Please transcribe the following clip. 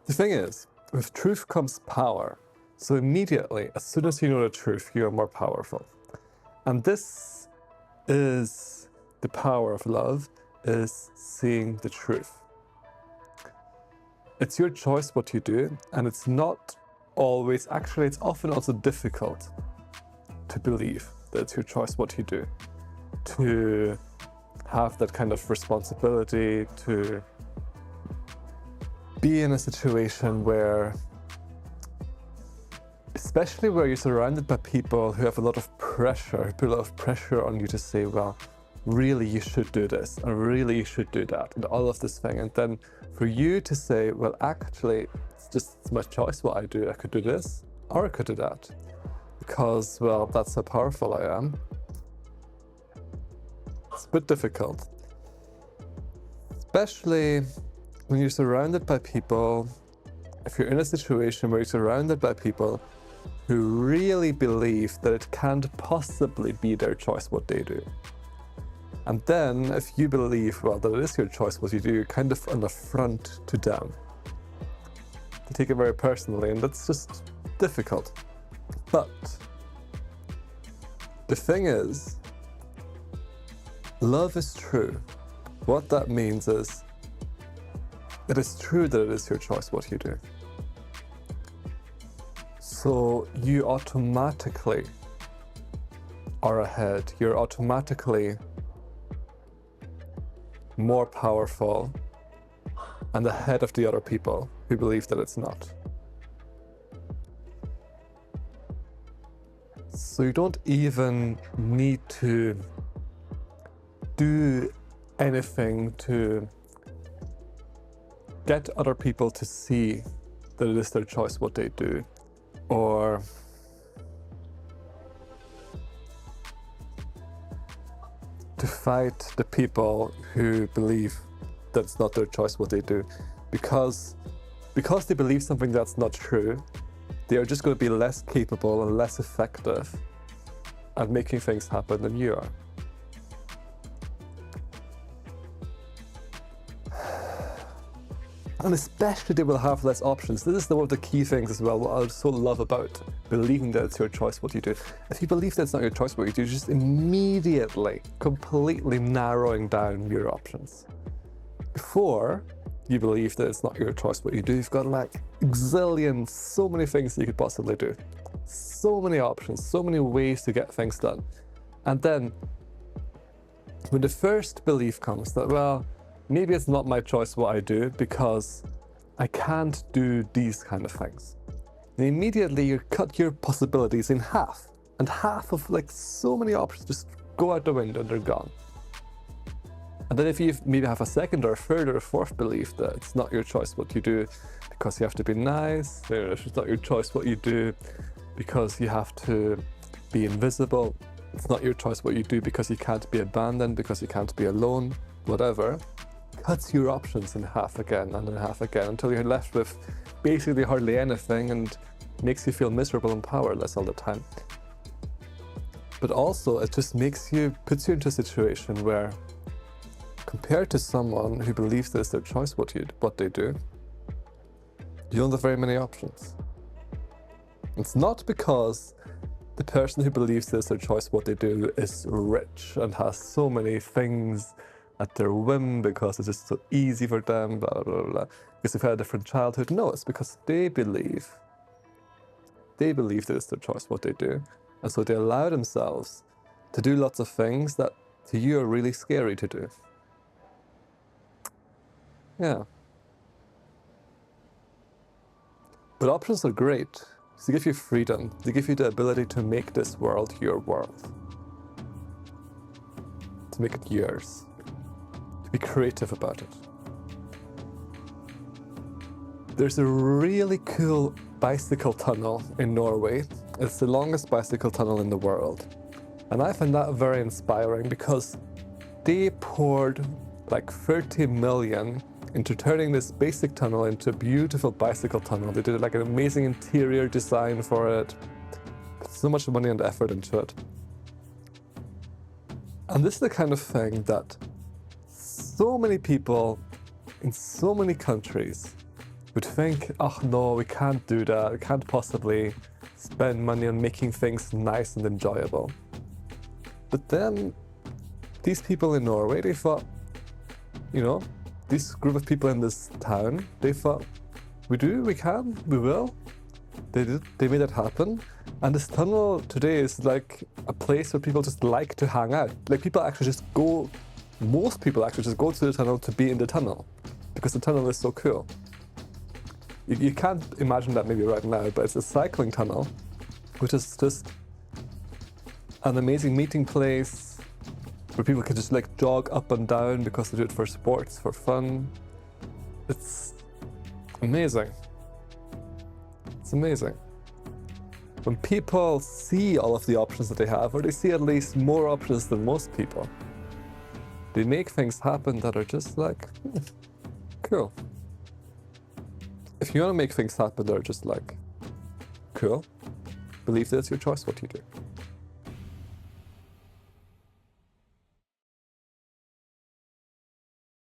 The thing is, with truth comes power. So immediately, as soon as you know the truth, you are more powerful. And this is the power of love, is seeing the truth. It's your choice what you do, and it's not always, actually it's often also difficult to believe that it's your choice what you do. To have that kind of responsibility, to be in a situation where, especially where you're surrounded by people who have a lot of pressure, put a lot of pressure on you to say, well, really you should do this, and really you should do that, and all of this thing. And then for you to say, well, actually, it's my choice what I do. I could do this, or I could do that. Because, well, that's how powerful I am. It's a bit difficult. Especially when you're surrounded by people, if you're in a situation where you're surrounded by people who really believe that it can't possibly be their choice what they do. And then if you believe, well, that it is your choice what you do, you're kind of on the front to them. They take it very personally, and that's just difficult. But the thing is, love is true. What that means is, it is true that it is your choice what you do. So you automatically are ahead. You're automatically more powerful and ahead of the other people who believe that it's not. So you don't even need to do anything to get other people to see that it is their choice what they do, or to fight the people who believe that it's not their choice what they do, because they believe something that's not true. They are just going to be less capable and less effective at making things happen than you are. And especially they will have less options. This is one of the key things as well, what I so love about believing that it's your choice what you do. If you believe that it's not your choice what you do, you're just immediately, completely narrowing down your options. Before you believe that it's not your choice what you do, you've got like zillions, so many things that you could possibly do. So many options, so many ways to get things done. And then when the first belief comes that, well, maybe it's not my choice what I do because I can't do these kind of things. And immediately you cut your possibilities in half. And half of like so many options just go out the window and they're gone. And then if you maybe have a second or a third or a fourth belief that it's not your choice what you do because you have to be nice, it's not your choice what you do because you have to be invisible, it's not your choice what you do because you can't be abandoned, because you can't be alone, whatever, cuts your options in half again and in half again until you're left with basically hardly anything and makes you feel miserable and powerless all the time. But also it just puts you into a situation where, compared to someone who believes that it's their choice what they do, you don't have very many options. It's not because the person who believes that it's their choice what they do is rich and has so many things at their whim because it's just so easy for them, blah, blah, blah, blah, because they've had a different childhood. No, it's because they believe that it's their choice what they do. And so they allow themselves to do lots of things that to you are really scary to do. Yeah. But options are great. They give you freedom. They give you the ability to make this world your world. To make it yours. To be creative about it. There's a really cool bicycle tunnel in Norway. It's the longest bicycle tunnel in the world. And I find that very inspiring because they poured like 30 million into turning this basic tunnel into a beautiful bicycle tunnel. They did like an amazing interior design for it. Put so much money and effort into it. And this is the kind of thing that so many people in so many countries would think, oh no, we can't do that. We can't possibly spend money on making things nice and enjoyable. But then these people in Norway, they thought, you know, this group of people in this town, they thought, we can, we will. They made it happen. And this tunnel today is like a place where people just like to hang out. Like most people actually just go to the tunnel to be in the tunnel because the tunnel is so cool. You can't imagine that maybe right now, but it's a cycling tunnel, which is just an amazing meeting place where people can just like jog up and down because they do it for sports, for fun. It's amazing. It's amazing. When people see all of the options that they have, or they see at least more options than most people, they make things happen that are just like, cool. If you want to make things happen that are just like, cool, believe that it's your choice what you do.